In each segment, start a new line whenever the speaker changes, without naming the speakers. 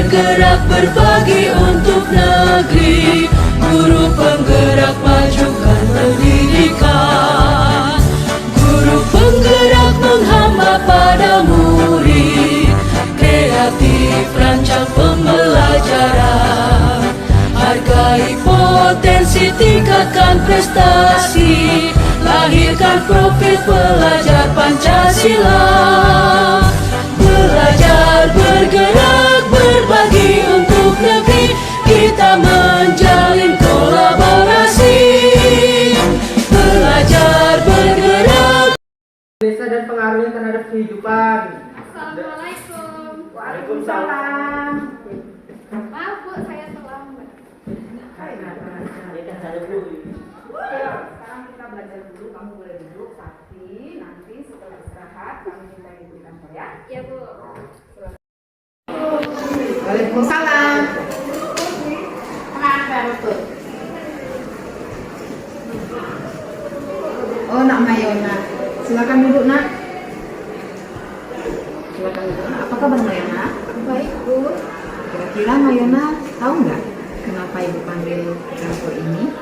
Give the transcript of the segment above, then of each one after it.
bergerak berbagi untuk negeri, guru penggerak majukan pendidikan, guru penggerak menghamba pada murid, kreatif rancang pembelajaran, hargai potensi, tingkatkan prestasi, lahirkan profil pelajar Pancasila. Belajar, bergerak, berbagi untuk negeri, kita menjalin kolaborasi. Belajar, bergerak.
Desa dan pengaruhnya terhadap kehidupan.
Assalamualaikum.
Waalaikumsalam.
Maaf Bu, saya terlambat.
Sekarang kita belajar dulu, kamu boleh duduk, tapi nanti setelah istirahat kamu minta ibu kantor ya.
Ya Bu.
Waalaikumsalam. Kenapa betul? Oh, Nak Mayona. Silakan duduk, Nak. Silakan duduk, Nak. Apa kabar Mayona?
Baik Bu.
Kira-kira Mayona tahu nggak kenapa ibu panggil kantor ini?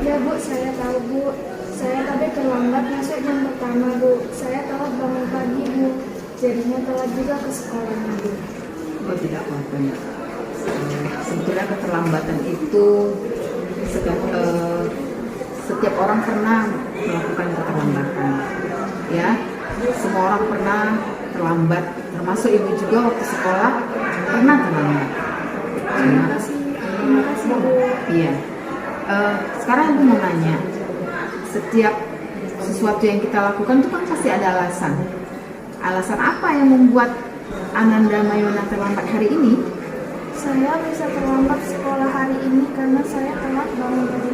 Ya Bu, saya tahu Bu. Saya tadi terlambat masuk jam pertama Bu. Saya telat bangun pagi Bu. Jadinya telat juga ke sekolahnya Bu.
Oh, tidak apa-apa, Nak. Sebetulnya keterlambatan itu setiap orang pernah melakukan keterlambatan, ya. Semua orang pernah terlambat, termasuk ibu juga waktu sekolah pernah terlambat.
Terima kasih Bu.
Iya. Sekarang aku mau nanya, setiap sesuatu yang kita lakukan itu kan pasti ada alasan. Alasan apa yang membuat Ananda Mayona terlambat hari ini?
Saya bisa terlambat sekolah hari ini karena saya telat bangun pagi.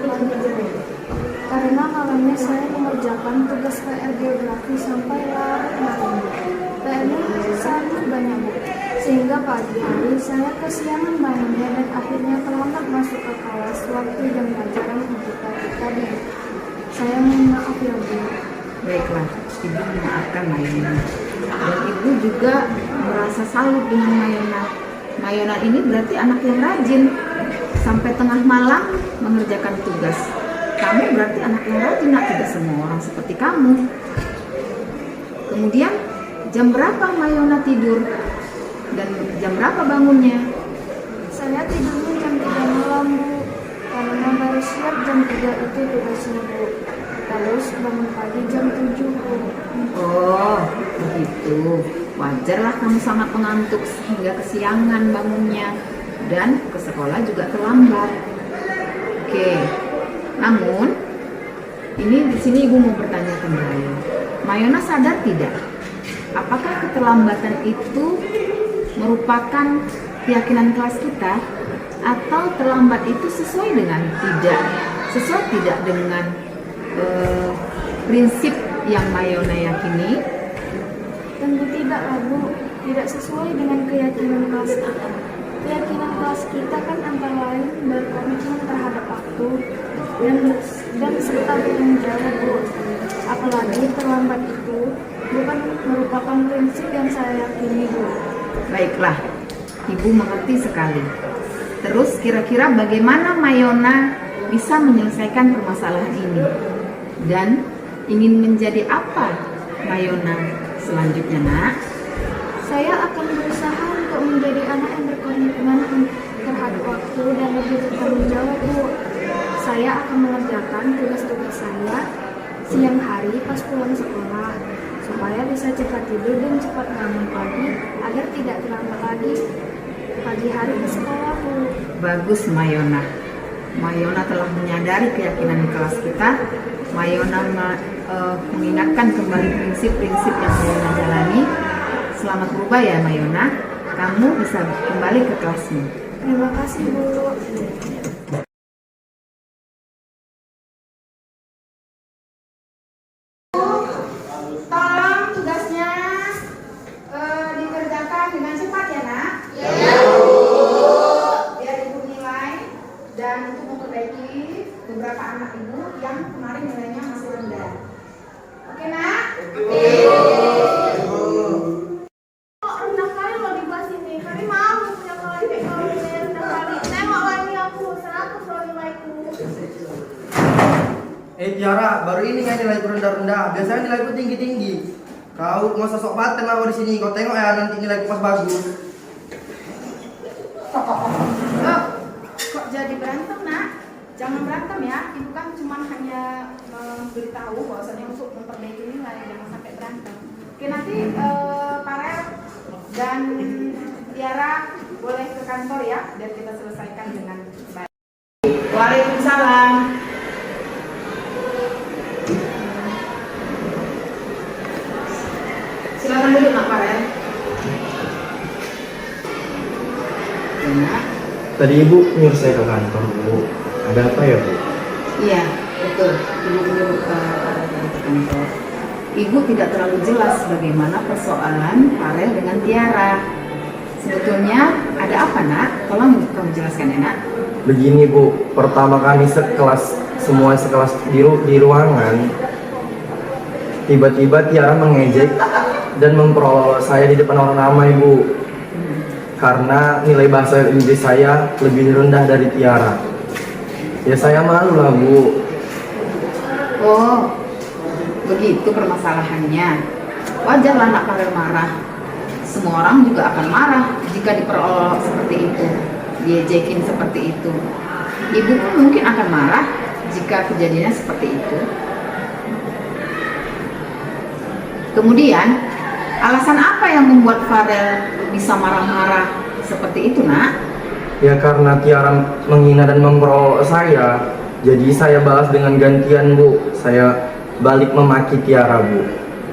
Karena malamnya saya mengerjakan tugas PR geografi sampai larut malam. PR-nya sangat banyak Bu. Sehingga pagi hari saya kesiangan bangunnya dan akhirnya terlambat masuk ke kelas waktu jam pelajaran untuk tadi. Saya mohon maaf ya Bu.
Baiklah, ibu memaafkan Mayona. Dan ibu juga merasa salut dengan Mayona. Mayona ini berarti anak yang rajin, sampai tengah malam mengerjakan tugas. Kamu berarti anak yang rajin, Nak. Tidak semua orang seperti kamu. Kemudian jam berapa Mayona tidur? Dan jam berapa bangunnya?
Saya tidurnya jam 3 malam Bu. Karena baru siap jam 3 itu tugasnya Bu. Terus bangun pagi jam 7 Bu.
Oh, begitu. Wajarlah kamu sangat mengantuk sehingga kesiangan bangunnya dan ke sekolah juga terlambat. Oke. Namun, ini di sini ibu mau bertanya kembali. Mayona sadar tidak? Apakah keterlambatan itu merupakan keyakinan kelas kita atau terlambat itu sesuai tidak dengan prinsip yang Mayona yakini?
Tentu tidak lah Bu, tidak sesuai dengan keyakinan kelas kita. Keyakinan kelas kita kan antara lain berkomitmen terhadap waktu dan serta bertanggung jawab Bu. Apalagi terlambat itu bukan merupakan prinsip yang saya yakini Bu.
Baiklah, ibu mengerti sekali. Terus kira-kira bagaimana Mayona bisa menyelesaikan permasalahan ini? Dan ingin menjadi apa Mayona selanjutnya, Nak?
Saya akan berusaha untuk menjadi anak yang berkomitmen terhadap waktu dan lebih bertanggung jawab Bu. Saya akan mengerjakan tugas-tugas saya siang hari pas pulang sekolah supaya bisa cepat tidur dan cepat bangun pagi agar tidak terlambat lagi pagi hari ke sekolah Bu.
Bagus Mayona. Mayona telah menyadari keyakinan di kelas kita. Mayona mengingatkan kembali prinsip-prinsip yang Mayona jalani. Selamat berubah ya Mayona. Kamu bisa kembali ke kelasmu.
Terima kasih Bu.
Tolong tugasnya dikerjakan dengan cepat ya, Nak. Ya. Biar ibu nilai dan untuk memperbaiki beberapa anak ibu yang kemarin nilainya masih rendah. Oke, Nak? Oke.
Kok rendah kali lo di kelas ini? Kami mau punya kelas
Tiara, baru ini kan nilaiku rendah-rendah. Biasanya nilaiku tinggi-tinggi. Kau mau sosok paten lah di sini. Kau tengok ya nanti nilaiku pas bagus.
Oh, kok jadi berantem nak? Jangan berantem ya. Ibu kan cuma hanya memberitahu bahwasanya untuk memperbaiki nilai, jangan sampai berantem. Oke, nanti Farel dan Tiara boleh ke kantor ya, biar kita selesaikan dengan baik. Waalaikumsalam. Silakan duduk Nak Farel.
Tadi ibu nyuruh saya ke kantor, Bu. Ada apa ya, Bu?
Iya, betul. Ibu menyuruh ke kantor. Ibu tidak terlalu jelas bagaimana persoalan Farel dengan Tiara. Sebetulnya ada apa, Nak? Tolong kamu jelaskan ya, Nak.
Begini, Bu. Pertama kali semua sekelas di ruangan, tiba-tiba Tiara mengejek dan memperolok saya di depan orang ramai, Bu. Karena nilai bahasa Inggris saya lebih rendah dari Tiara. Ya saya malu lah, Bu.
Oh, begitu permasalahannya. Wajarlah Nak Farel marah. Semua orang juga akan marah jika diperolok seperti itu, diejekin seperti itu. Ibu pun mungkin akan marah jika kejadiannya seperti itu. Kemudian, alasan apa yang membuat Farel bisa marah-marah seperti itu, Nak?
Ya karena Tiara menghina dan memperolok saya, jadi saya balas dengan gantian, Bu. Saya balik memaki Tiara, Bu.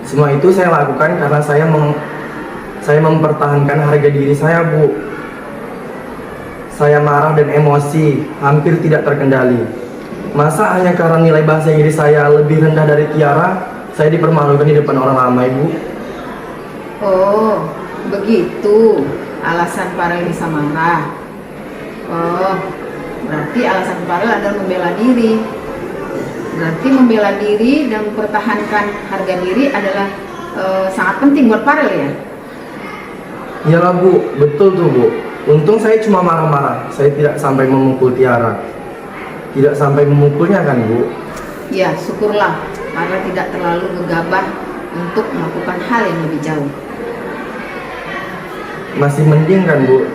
Semua itu saya lakukan karena saya mempertahankan harga diri saya, Bu. Saya marah dan emosi, hampir tidak terkendali. Masa hanya karena nilai bahasa Inggris saya lebih rendah dari Tiara, saya dipermalukan di depan orang ramai, Bu?
Oh, begitu alasan Farel bisa marah. Oh, berarti alasan Farel adalah membela diri. Berarti membela diri dan mempertahankan harga diri adalah sangat penting buat Farel ya?
Iyalah, Bu, betul tuh, Bu. Untung saya cuma marah-marah, saya tidak sampai memukul Tiara. Tidak sampai memukulnya kan, Bu?
Ya, syukurlah Farel tidak terlalu gegabah untuk melakukan hal yang lebih jauh.
Masih mending kan, Bu?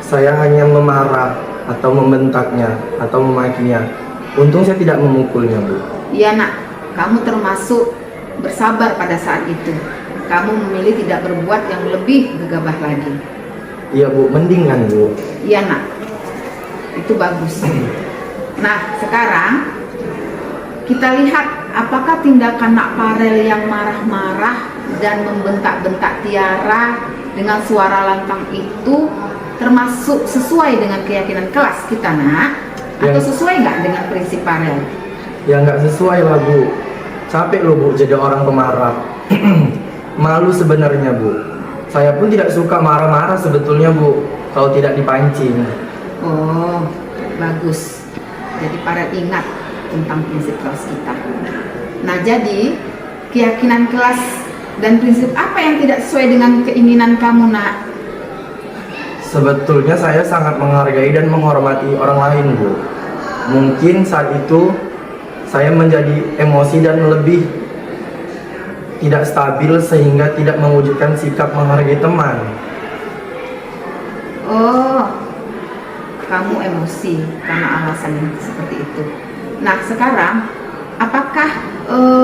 Saya hanya memarah atau membentaknya atau memakinya. Untung saya tidak memukulnya, Bu.
Iya, Nak, kamu termasuk bersabar pada saat itu. Kamu memilih tidak berbuat yang lebih gegabah lagi.
Iya, Bu, mending kan, Bu?
Iya, Nak, itu bagus. Nah, sekarang kita lihat apakah tindakan Nak Farel yang marah-marah dan membentak-bentak Tiara dengan suara lantang itu termasuk sesuai dengan keyakinan kelas kita, Nak? Atau sesuai nggak dengan prinsip Farel?
Ya nggak sesuai lah, Bu. Capek loh, Bu, jadi orang pemarah. Malu sebenarnya, Bu. Saya pun tidak suka marah-marah sebetulnya, Bu, kalau tidak dipancing.
Oh, bagus. Jadi Farel ingat tentang prinsip kelas kita. Nah, jadi keyakinan kelas dan prinsip apa yang tidak sesuai dengan keinginan kamu, Nak?
Sebetulnya saya sangat menghargai dan menghormati orang lain, Bu. Mungkin saat itu saya menjadi emosi dan lebih tidak stabil sehingga tidak mewujudkan sikap menghargai teman.
Oh, kamu emosi karena alasan yang seperti itu. Nah, sekarang apakah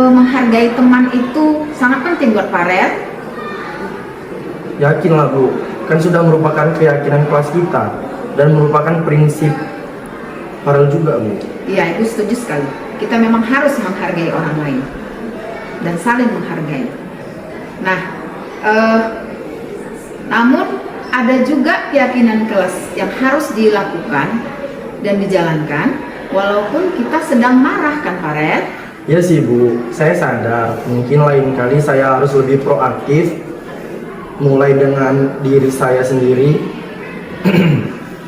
menghargai teman itu sangat penting buat Farel?
Yakinlah, Bu. Kan sudah merupakan keyakinan kelas kita dan merupakan prinsip Farel juga, Bu.
Iya, Ibu setuju sekali. Kita memang harus menghargai orang lain dan saling menghargai. Nah, namun ada juga keyakinan kelas yang harus dilakukan dan dijalankan walaupun kita sedang marah, kan Farel?
Ya sih, Bu, saya sadar mungkin lain kali saya harus lebih proaktif, mulai dengan diri saya sendiri.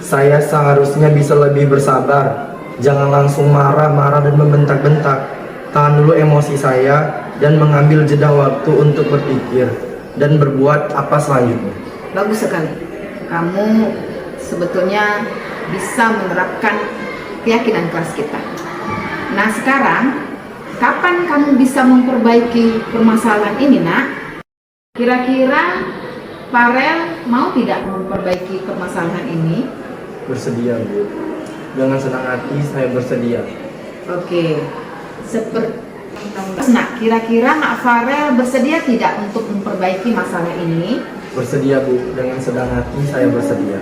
Saya seharusnya bisa lebih bersabar, jangan langsung marah-marah dan membentak-bentak. Tahan dulu emosi saya dan mengambil jeda waktu untuk berpikir dan berbuat apa selanjutnya.
Bagus sekali. Kamu sebetulnya bisa menerapkan keyakinan kelas kita. Nah, sekarang kapan kamu bisa memperbaiki permasalahan ini, Nak? Kira-kira Farel mau tidak memperbaiki permasalahan ini?
Bersedia, Bu. Dengan senang hati saya bersedia.
Oke. Nah, kira-kira Nak Farel bersedia tidak untuk memperbaiki masalah ini?
Bersedia, Bu. Dengan senang hati saya bersedia.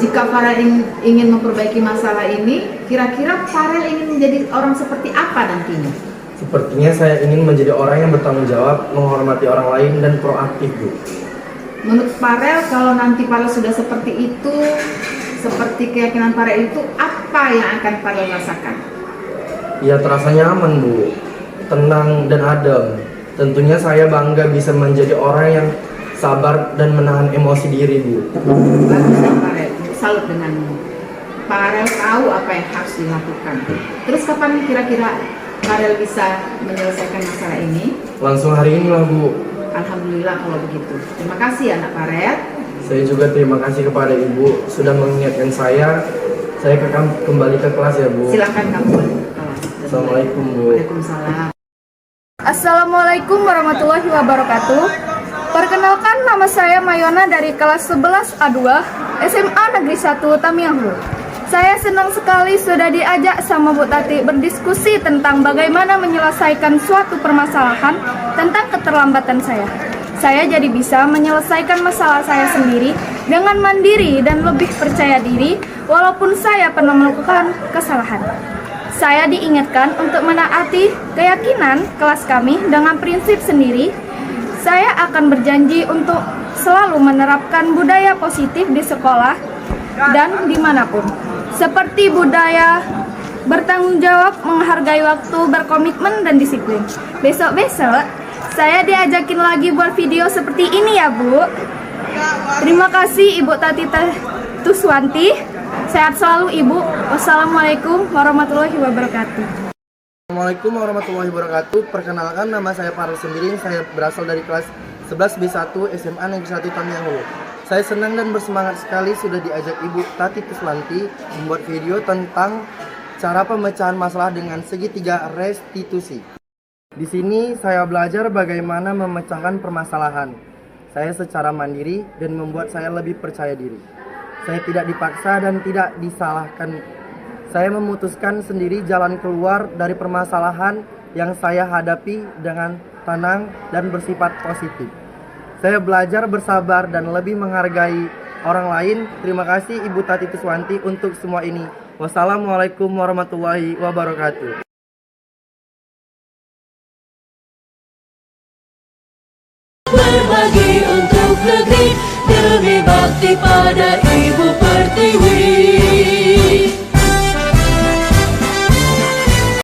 Jika Farel ingin memperbaiki masalah ini, kira-kira Farel ingin menjadi orang seperti apa nantinya?
Sepertinya saya ingin menjadi orang yang bertanggung jawab, menghormati orang lain, dan proaktif, Bu.
Menurut Farel, kalau nanti Farel sudah seperti itu, seperti keyakinan Farel itu, apa yang akan Farel rasakan?
Ya, terasa nyaman, Bu. Tenang dan adem. Tentunya saya bangga bisa menjadi orang yang sabar dan menahan emosi diri, Bu.
Bagus ya Farel, salut denganmu. Farel tahu apa yang harus dilakukan. Terus kapan kira-kira Farel bisa menyelesaikan masalah ini?
Langsung hari ini lah, Bu.
Alhamdulillah kalau begitu. Terima kasih anak Farel.
Saya juga terima kasih kepada Ibu sudah mengingatkan saya. Saya akan kembali ke kelas ya, Bu.
Silakan kamu balik ke kelas.
Assalamualaikum, Bu.
Waalaikumsalam.
Assalamualaikum warahmatullahi wabarakatuh. Perkenalkan, nama saya Mayona dari kelas 11 A2 SMA Negeri 1 Tamiang. Saya senang sekali sudah diajak sama Bu Tati berdiskusi tentang bagaimana menyelesaikan suatu permasalahan tentang keterlambatan saya. Saya jadi bisa menyelesaikan masalah saya sendiri dengan mandiri dan lebih percaya diri walaupun saya pernah melakukan kesalahan. Saya diingatkan untuk menaati keyakinan kelas kami dengan prinsip sendiri. Saya akan berjanji untuk selalu menerapkan budaya positif di sekolah dan dimanapun. Seperti budaya bertanggung jawab, menghargai waktu, berkomitmen, dan disiplin. Besok-besok saya diajakin lagi buat video seperti ini ya, Bu. Terima kasih Ibu Tati Tuswanti. Sehat selalu Ibu. Wassalamualaikum warahmatullahi wabarakatuh.
Assalamualaikum warahmatullahi wabarakatuh. Perkenalkan, nama saya Farel Sembiring. Saya berasal dari kelas 11 B1 SMA Negeri 1 Tamiang Hulu. Saya senang dan bersemangat sekali sudah diajak Ibu Tati Tuswanti membuat video tentang cara pemecahan masalah dengan segitiga restitusi. Di sini saya belajar bagaimana memecahkan permasalahan saya secara mandiri dan membuat saya lebih percaya diri. Saya tidak dipaksa dan tidak disalahkan. Saya memutuskan sendiri jalan keluar dari permasalahan yang saya hadapi dengan tenang dan bersifat positif. Saya belajar bersabar dan lebih menghargai orang lain. Terima kasih Ibu Tati Tuswanti untuk semua ini. Wassalamualaikum warahmatullahi wabarakatuh.
Berbagi untuk negeri demi bakti pada Ibu Pertiwi.